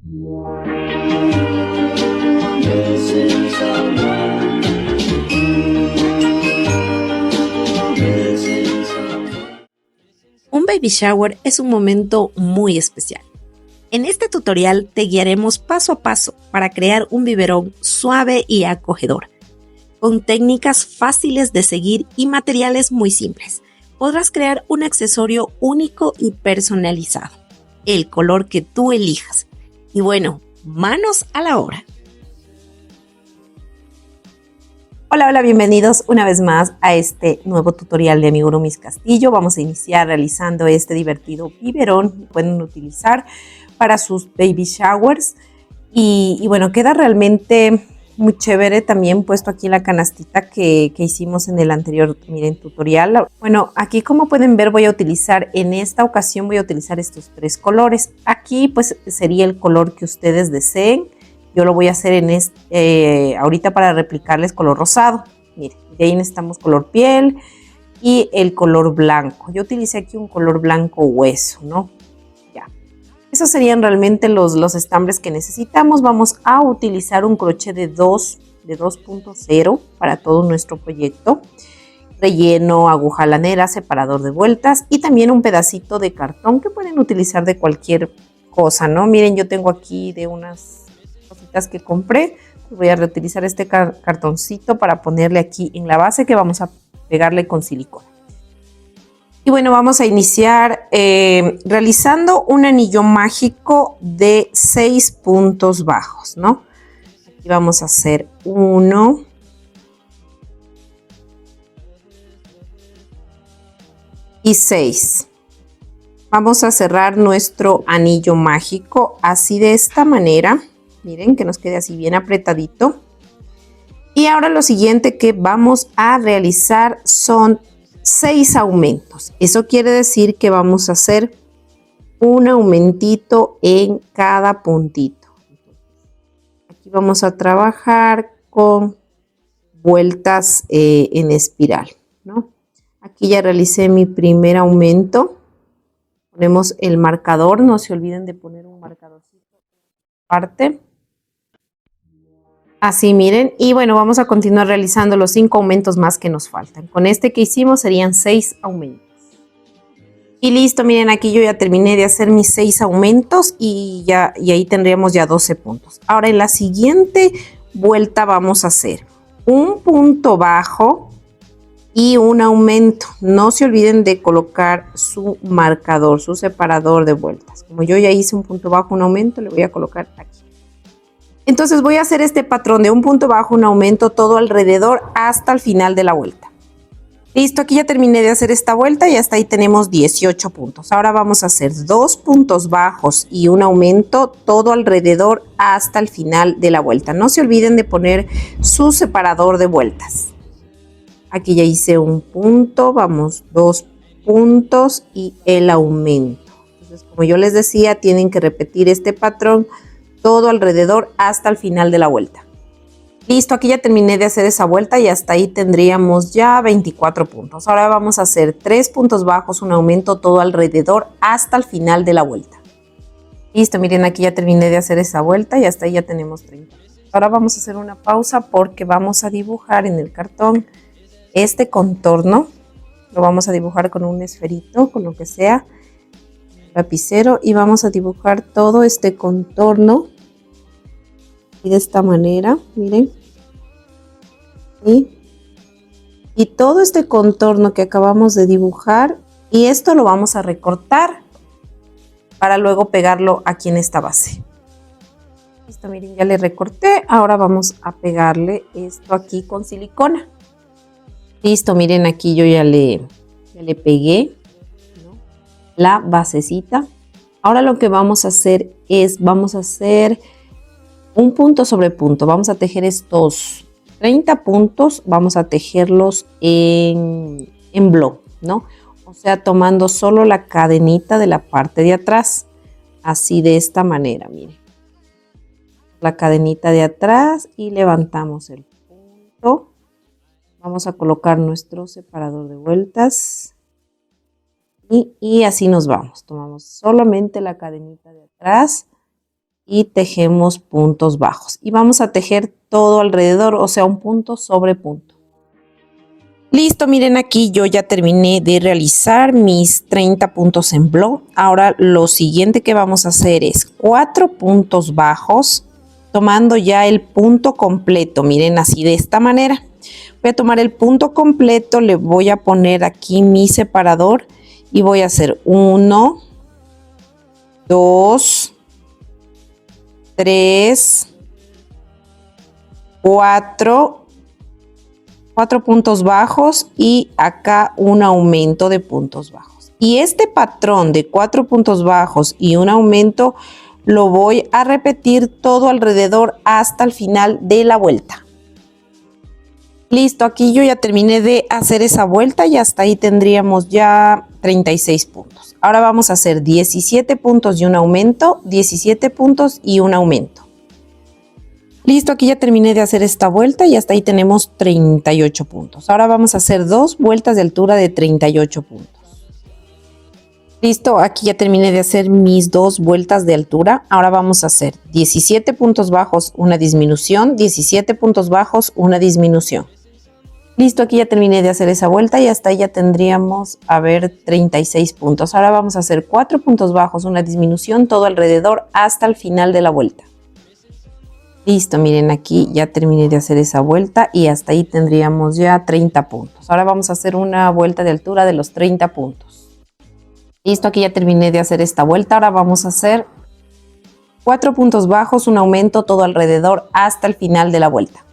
Un baby shower es un momento muy especial. En este tutorial te guiaremos paso a paso para crear un biberón suave y acogedor. Con técnicas fáciles de seguir y materiales muy simples, podrás crear un accesorio único y personalizado, el color que tú elijas. Y bueno, manos a la obra. Hola, bienvenidos una vez más a este nuevo tutorial de Amigurumi Miss Castillo. Vamos a iniciar realizando este divertido biberón. Pueden utilizar para sus baby showers y bueno, queda realmente muy chévere también puesto aquí la canastita que hicimos en el anterior, miren, tutorial. Bueno, aquí como pueden ver voy a utilizar, en esta ocasión voy a utilizar estos tres colores. Aquí pues sería el color que ustedes deseen. Yo lo voy a hacer en ahorita para replicarles color rosado. Miren, de ahí necesitamos color piel y el color blanco. Yo utilicé aquí un color blanco hueso, ¿no? Ya. Esos serían realmente los estambres que necesitamos. Vamos a utilizar un crochet de 2.0 para todo nuestro proyecto. Relleno, aguja lanera, separador de vueltas y también un pedacito de cartón que pueden utilizar de cualquier cosa, ¿no? Miren, yo tengo aquí de unas cositas que compré. Voy a reutilizar este cartoncito para ponerle aquí en la base que vamos a pegarle con silicona. Y bueno, vamos a iniciar realizando un anillo mágico de 6 puntos bajos, ¿no? Aquí vamos a hacer 1, y 6. Vamos a cerrar nuestro anillo mágico así, de esta manera. Miren que nos quede así bien apretadito. Y ahora lo siguiente que vamos a realizar son 6 aumentos. Eso quiere decir que vamos a hacer un aumentito en cada puntito. Aquí vamos a trabajar con vueltas en espiral, ¿no? Aquí ya realicé mi primer aumento. Ponemos el marcador, no se olviden de poner un marcadorcito aparte. Así, miren, y bueno, vamos a continuar realizando los 5 aumentos más que nos faltan. Con este que hicimos serían 6 aumentos. Y listo, miren, aquí yo ya terminé de hacer mis 6 aumentos y ahí tendríamos ya 12 puntos. Ahora en la siguiente vuelta vamos a hacer un punto bajo y un aumento. No se olviden de colocar su marcador, su separador de vueltas. Como yo ya hice un punto bajo, un aumento, le voy a colocar aquí. Entonces voy a hacer este patrón de un punto bajo, un aumento, todo alrededor hasta el final de la vuelta. Listo, aquí ya terminé de hacer esta vuelta y hasta ahí tenemos 18 puntos. Ahora vamos a hacer 2 puntos bajos y un aumento, todo alrededor hasta el final de la vuelta. No se olviden de poner su separador de vueltas. Aquí ya hice un punto, vamos 2 puntos y el aumento. Entonces, como yo les decía, tienen que repetir este patrón todo alrededor hasta el final de la vuelta. Listo, aquí ya terminé de hacer esa vuelta y hasta ahí tendríamos ya 24 puntos. Ahora vamos a hacer 3 puntos bajos, un aumento, todo alrededor hasta el final de la vuelta. Listo, miren, aquí ya terminé de hacer esa vuelta y hasta ahí ya tenemos 30. Ahora vamos a hacer una pausa porque vamos a dibujar en el cartón este contorno. Lo vamos a dibujar con un esferito, con lo que sea, lapicero, y vamos a dibujar todo este contorno. Y de esta manera, miren. Y todo este contorno que acabamos de dibujar, y esto lo vamos a recortar para luego pegarlo aquí en esta base. Listo, miren, ya le recorté. Ahora vamos a pegarle esto aquí con silicona. Listo, miren, aquí yo ya le pegué, ¿no?, la basecita. Ahora lo que vamos a hacer es, vamos a hacer un punto sobre punto. Vamos a tejer estos 30 puntos, vamos a tejerlos en bloc, ¿no? O sea, tomando solo la cadenita de la parte de atrás, así, de esta manera, miren. La cadenita de atrás y levantamos el punto. Vamos a colocar nuestro separador de vueltas y así nos vamos. Tomamos solamente la cadenita de atrás y tejemos puntos bajos. Y vamos a tejer todo alrededor, o sea, un punto sobre punto. Listo, miren aquí yo ya terminé de realizar mis 30 puntos en bloc. Ahora lo siguiente que vamos a hacer es 4 puntos bajos, tomando ya el punto completo. Miren, así de esta manera. Voy a tomar el punto completo, le voy a poner aquí mi separador y voy a hacer 1, 2, 3, 4 puntos bajos y acá un aumento de puntos bajos. Y este patrón de 4 puntos bajos y un aumento lo voy a repetir todo alrededor hasta el final de la vuelta. Listo, aquí yo ya terminé de hacer esa vuelta y hasta ahí tendríamos ya 36 puntos. Ahora vamos a hacer 17 puntos y un aumento, 17 puntos y un aumento. Listo, aquí ya terminé de hacer esta vuelta y hasta ahí tenemos 38 puntos. Ahora vamos a hacer 2 vueltas de altura de 38 puntos. Listo, aquí ya terminé de hacer mis 2 vueltas de altura. Ahora vamos a hacer 17 puntos bajos, una disminución, 17 puntos bajos, una disminución. Listo, aquí ya terminé de hacer esa vuelta y hasta ahí ya tendríamos, 36 puntos. Ahora vamos a hacer 4 puntos bajos, una disminución, todo alrededor hasta el final de la vuelta. Listo, miren aquí ya terminé de hacer esa vuelta y hasta ahí tendríamos ya 30 puntos. Ahora vamos a hacer una vuelta de altura de los 30 puntos. Listo, aquí ya terminé de hacer esta vuelta. Ahora vamos a hacer 4 puntos bajos, un aumento todo alrededor hasta el final de la vuelta.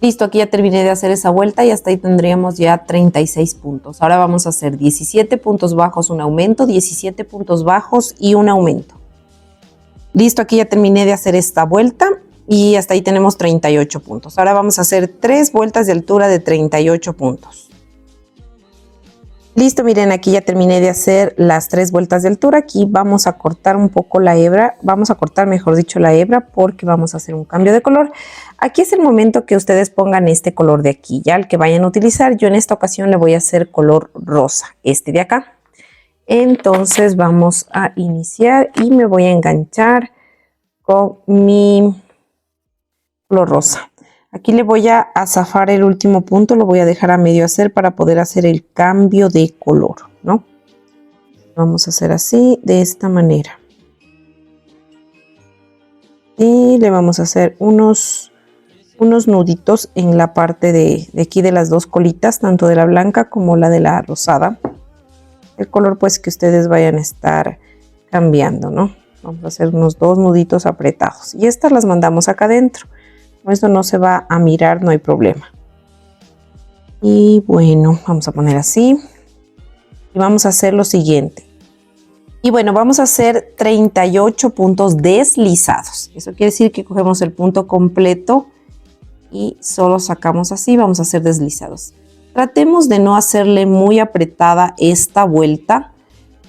Listo, aquí ya terminé de hacer esa vuelta y hasta ahí tendríamos ya 36 puntos. Ahora vamos a hacer 17 puntos bajos, un aumento, 17 puntos bajos y un aumento. Listo, aquí ya terminé de hacer esta vuelta y hasta ahí tenemos 38 puntos. Ahora vamos a hacer 3 vueltas de altura de 38 puntos. Listo, miren, aquí ya terminé de hacer las 3 vueltas de altura. Aquí vamos a cortar un poco la hebra. Vamos a cortar, mejor dicho, la hebra porque vamos a hacer un cambio de color. Aquí es el momento que ustedes pongan este color de aquí, ya el que vayan a utilizar. Yo en esta ocasión le voy a hacer color rosa, este de acá. Entonces vamos a iniciar y me voy a enganchar con mi color rosa. Aquí le voy a zafar el último punto, lo voy a dejar a medio hacer para poder hacer el cambio de color, ¿no? Vamos a hacer así, de esta manera. Y le vamos a hacer unos nuditos en la parte de aquí de las 2 colitas, tanto de la blanca como la de la rosada. El color pues que ustedes vayan a estar cambiando, ¿no? Vamos a hacer unos 2 nuditos apretados y estas las mandamos acá adentro. Como esto no se va a mirar, no hay problema. Y bueno, vamos a poner así. Y vamos a hacer lo siguiente. Y bueno, vamos a hacer 38 puntos deslizados. Eso quiere decir que cogemos el punto completo y solo sacamos así. Vamos a hacer deslizados. Tratemos de no hacerle muy apretada esta vuelta,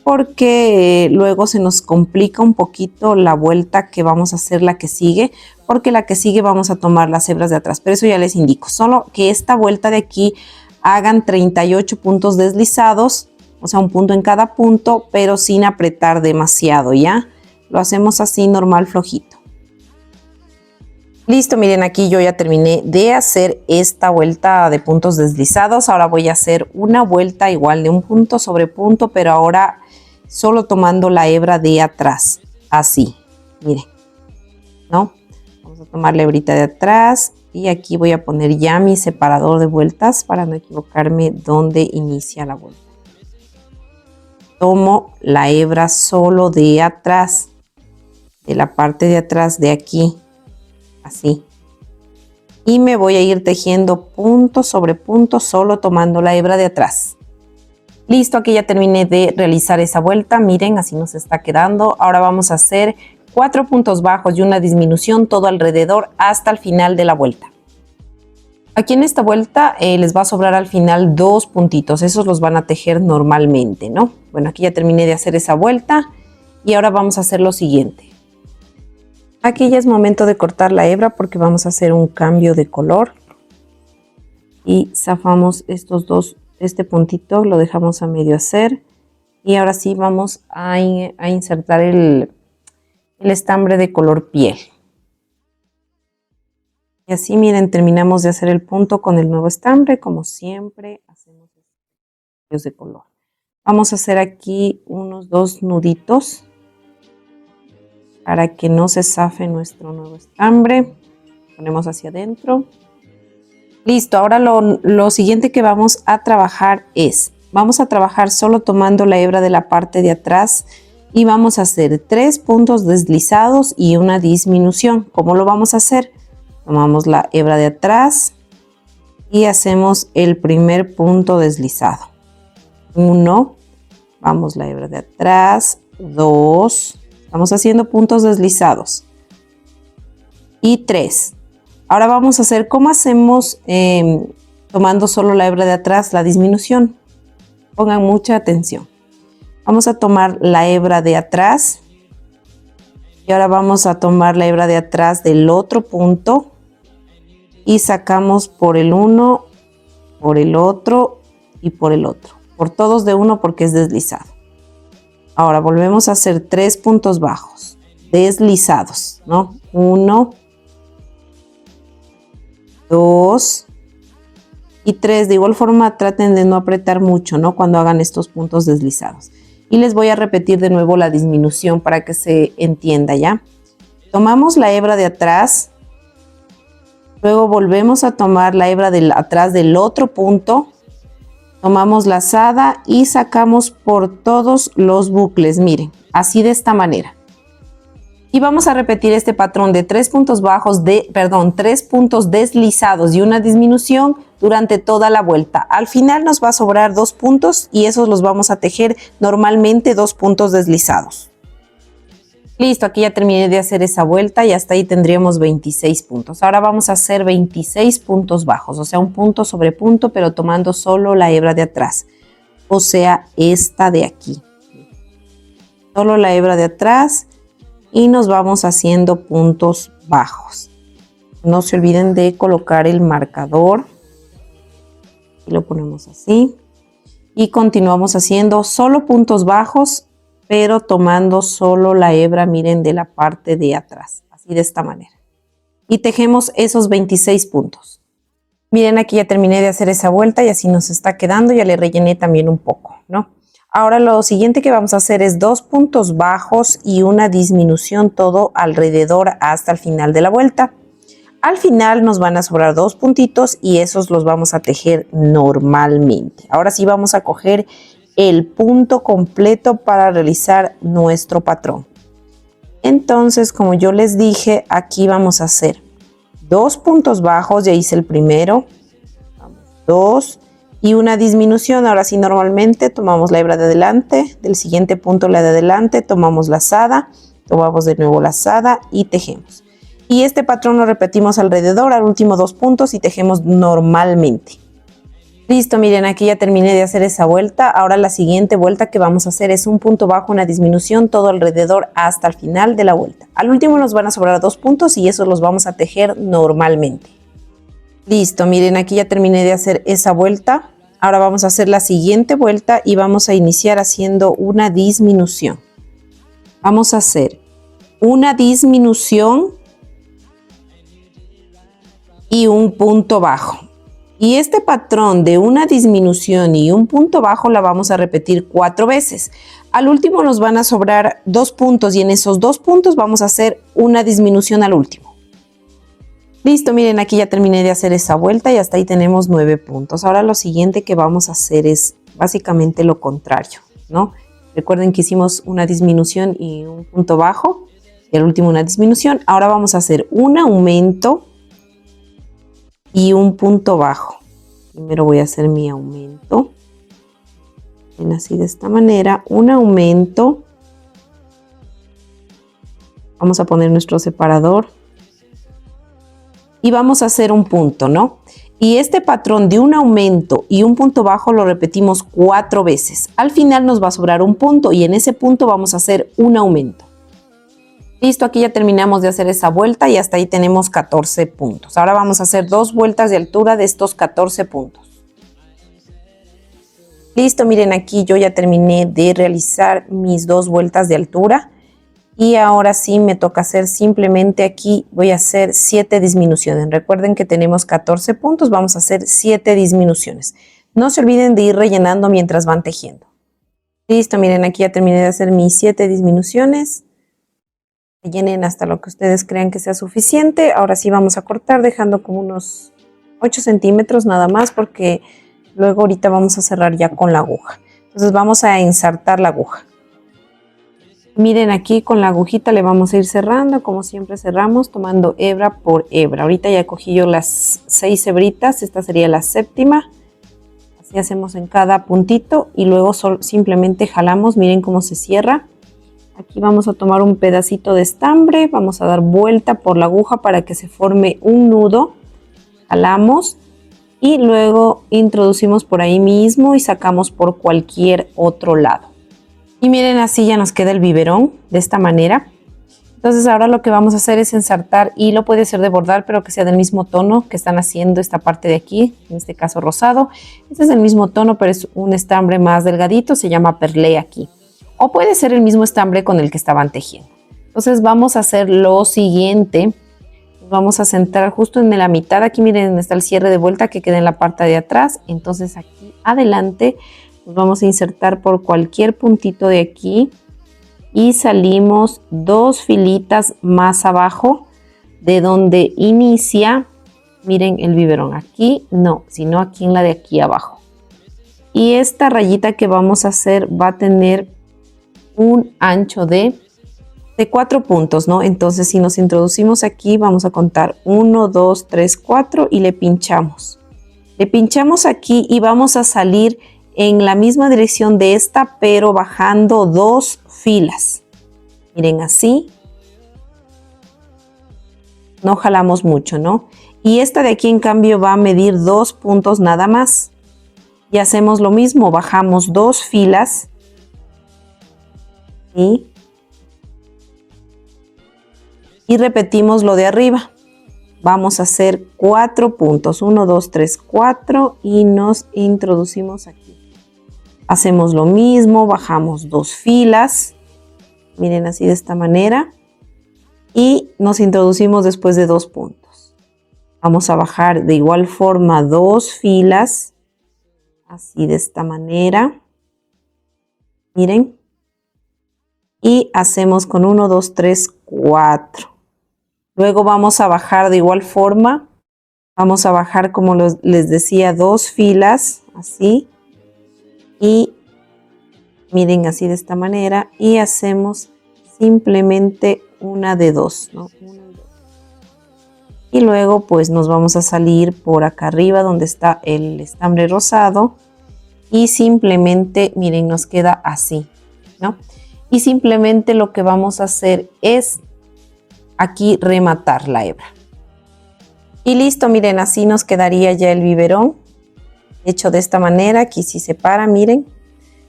porque luego se nos complica un poquito la vuelta que vamos a hacer la que sigue, porque la que sigue vamos a tomar las hebras de atrás, pero eso ya les indico, solo que esta vuelta de aquí hagan 38 puntos deslizados, o sea un punto en cada punto, pero sin apretar demasiado, ¿ya? Lo hacemos así normal, flojito. Listo, miren, aquí yo ya terminé de hacer esta vuelta de puntos deslizados. Ahora voy a hacer una vuelta igual de un punto sobre punto, pero ahora solo tomando la hebra de atrás, así, miren, ¿no? Vamos a tomar la hebrita de atrás y aquí voy a poner ya mi separador de vueltas para no equivocarme dónde inicia la vuelta. Tomo la hebra solo de atrás, de la parte de atrás de aquí, así. Y me voy a ir tejiendo punto sobre punto solo tomando la hebra de atrás. Listo, aquí ya terminé de realizar esa vuelta. Miren, así nos está quedando. Ahora vamos a hacer 4 puntos bajos y una disminución todo alrededor hasta el final de la vuelta. Aquí en esta vuelta les va a sobrar al final 2 puntitos. Esos los van a tejer normalmente, ¿no? Bueno, aquí ya terminé de hacer esa vuelta y ahora vamos a hacer lo siguiente. Aquí ya es momento de cortar la hebra porque vamos a hacer un cambio de color. Y zafamos estos dos. Este puntito lo dejamos a medio hacer y ahora sí vamos a insertar el el estambre de color piel. Y así, miren, terminamos de hacer el punto con el nuevo estambre. Como siempre, hacemos cambios de color. Vamos a hacer aquí unos 2 nuditos para que no se zafe nuestro nuevo estambre. Ponemos hacia adentro. Listo, ahora lo siguiente que vamos a trabajar vamos a trabajar solo tomando la hebra de la parte de atrás y vamos a hacer 3 puntos deslizados y una disminución. ¿Cómo lo vamos a hacer? Tomamos la hebra de atrás y hacemos el primer punto deslizado. 1, vamos la hebra de atrás, 2, estamos haciendo puntos deslizados y 3. Ahora vamos a hacer como hacemos tomando solo la hebra de atrás, la disminución. Pongan mucha atención. Vamos a tomar la hebra de atrás y ahora vamos a tomar la hebra de atrás del otro punto y sacamos por el uno, por el otro y por el otro. Por todos de uno porque es deslizado. Ahora volvemos a hacer 3 puntos bajos, deslizados, ¿no? 1, 2 y 3. De igual forma traten de no apretar mucho, ¿no? Cuando hagan estos puntos deslizados. Y les voy a repetir de nuevo la disminución para que se entienda, ¿ya? Tomamos la hebra de atrás, luego volvemos a tomar la hebra de atrás del otro punto, tomamos lazada y sacamos por todos los bucles, miren, así de esta manera. Y vamos a repetir este patrón de 3 puntos bajos, 3 puntos deslizados y una disminución durante toda la vuelta. Al final nos va a sobrar 2 puntos y esos los vamos a tejer normalmente 2 puntos deslizados. Listo, aquí ya terminé de hacer esa vuelta y hasta ahí tendríamos 26 puntos. Ahora vamos a hacer 26 puntos bajos, o sea, un punto sobre punto, pero tomando solo la hebra de atrás, o sea, esta de aquí. Solo la hebra de atrás. Y nos vamos haciendo puntos bajos. No se olviden de colocar el marcador. Y lo ponemos así. Y continuamos haciendo solo puntos bajos, pero tomando solo la hebra, miren, de la parte de atrás. Así de esta manera. Y tejemos esos 26 puntos. Miren, aquí ya terminé de hacer esa vuelta y así nos está quedando. Ya le rellené también un poco, ¿no? Ahora lo siguiente que vamos a hacer es 2 puntos bajos y una disminución todo alrededor hasta el final de la vuelta. Al final nos van a sobrar 2 puntitos y esos los vamos a tejer normalmente. Ahora sí vamos a coger el punto completo para realizar nuestro patrón. Entonces, como yo les dije, aquí vamos a hacer 2 puntos bajos, ya hice el primero, 2 y una disminución. Ahora sí, normalmente tomamos la hebra de adelante, del siguiente punto la de adelante, tomamos lazada, tomamos de nuevo lazada y tejemos. Y este patrón lo repetimos alrededor, al último 2 puntos y tejemos normalmente. Listo, miren, aquí ya terminé de hacer esa vuelta. Ahora la siguiente vuelta que vamos a hacer es un punto bajo, una disminución, todo alrededor hasta el final de la vuelta. Al último nos van a sobrar 2 puntos y esos los vamos a tejer normalmente. Listo, miren, aquí ya terminé de hacer esa vuelta. Ahora vamos a hacer la siguiente vuelta y vamos a iniciar haciendo una disminución. Vamos a hacer una disminución y un punto bajo. Y este patrón de una disminución y un punto bajo la vamos a repetir 4 veces. Al último nos van a sobrar 2 puntos y en esos 2 puntos vamos a hacer una disminución al último. Listo, miren, aquí ya terminé de hacer esa vuelta y hasta ahí tenemos 9 puntos. Ahora lo siguiente que vamos a hacer es básicamente lo contrario, ¿no? Recuerden que hicimos una disminución y un punto bajo y al último una disminución. Ahora vamos a hacer un aumento y un punto bajo. Primero voy a hacer mi aumento. Ven así de esta manera, un aumento. Vamos a poner nuestro separador. Y vamos a hacer un punto, ¿no? Y este patrón de un aumento y un punto bajo lo repetimos 4 veces. Al final nos va a sobrar un punto y en ese punto vamos a hacer un aumento. Listo, aquí ya terminamos de hacer esa vuelta y hasta ahí tenemos 14 puntos. Ahora vamos a hacer 2 vueltas de altura de estos 14 puntos. Listo, miren, aquí yo ya terminé de realizar mis 2 vueltas de altura. Y ahora sí me toca hacer simplemente aquí, voy a hacer 7 disminuciones. Recuerden que tenemos 14 puntos, vamos a hacer 7 disminuciones. No se olviden de ir rellenando mientras van tejiendo. Listo, miren, aquí ya terminé de hacer mis 7 disminuciones. Rellenen hasta lo que ustedes crean que sea suficiente. Ahora sí vamos a cortar dejando como unos 8 centímetros nada más porque luego ahorita vamos a cerrar ya con la aguja. Entonces vamos a ensartar la aguja. Miren, aquí con la agujita le vamos a ir cerrando, como siempre cerramos, tomando hebra por hebra. Ahorita ya cogí yo las 6 hebritas, esta sería la 7ª. Así hacemos en cada puntito y luego simplemente jalamos, miren cómo se cierra. Aquí vamos a tomar un pedacito de estambre, vamos a dar vuelta por la aguja para que se forme un nudo. Jalamos y luego introducimos por ahí mismo y sacamos por cualquier otro lado. Y miren, así ya nos queda el biberón de esta manera. Entonces ahora lo que vamos a hacer es ensartar hilo, puede ser de bordar, pero que sea del mismo tono que están haciendo esta parte de aquí, en este caso rosado. Este es del mismo tono, pero es un estambre más delgadito, se llama perlé aquí. O puede ser el mismo estambre con el que estaban tejiendo. Entonces vamos a hacer lo siguiente. Nos vamos a centrar justo en la mitad. Aquí miren donde está el cierre de vuelta que queda en la parte de atrás. Entonces aquí adelante nos vamos a insertar por cualquier puntito de aquí y salimos 2 filitas más abajo de donde inicia, miren el biberón, aquí no, sino aquí en la de aquí abajo. Y esta rayita que vamos a hacer va a tener un ancho de 4 puntos, ¿no? Entonces si nos introducimos aquí vamos a contar 1, 2, 3, 4 y le pinchamos. Le pinchamos aquí y vamos a salir en la misma dirección de esta, pero bajando 2 filas. Miren así. No jalamos mucho, ¿no? Y esta de aquí en cambio va a medir 2 puntos nada más. Y hacemos lo mismo, bajamos 2 filas. Y repetimos lo de arriba. Vamos a hacer 4 puntos. 1, 2, 3, 4 y nos introducimos aquí. Hacemos lo mismo, bajamos 2 filas, miren así de esta manera, y nos introducimos después de 2 puntos. Vamos a bajar de igual forma 2 filas, así de esta manera, miren, y hacemos con 1, 2, 3, 4. Luego vamos a bajar de igual forma, vamos a bajar como les decía 2 filas, así. Y miren así de esta manera y hacemos simplemente una de 2, ¿no? Y luego pues nos vamos a salir por acá arriba donde está el estambre rosado y simplemente miren nos queda así, ¿no? Y simplemente lo que vamos a hacer es aquí rematar la hebra. Y listo, miren así nos quedaría ya el biberón. Hecho de esta manera, aquí sí se para, miren.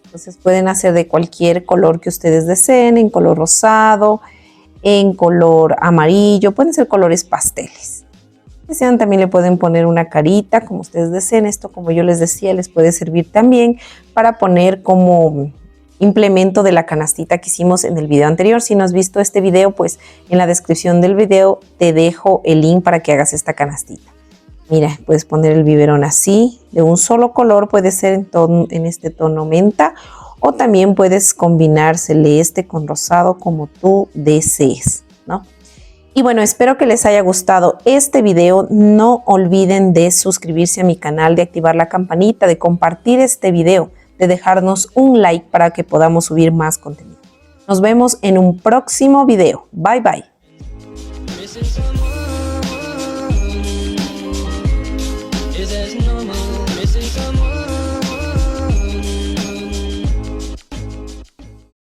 Entonces pueden hacer de cualquier color que ustedes deseen, en color rosado, en color amarillo, pueden ser colores pasteles. Si desean también le pueden poner una carita, como ustedes deseen. Esto, como yo les decía, les puede servir también para poner como implemento de la canastita que hicimos en el video anterior. Si no has visto este video, pues en la descripción del video te dejo el link para que hagas esta canastita. Mira, puedes poner el biberón así, de un solo color, puede ser en este tono menta, o también puedes combinar celeste con rosado como tú desees, ¿no? Y bueno, espero que les haya gustado este video. No olviden de suscribirse a mi canal, de activar la campanita, de compartir este video, de dejarnos un like para que podamos subir más contenido. Nos vemos en un próximo video. Bye, bye.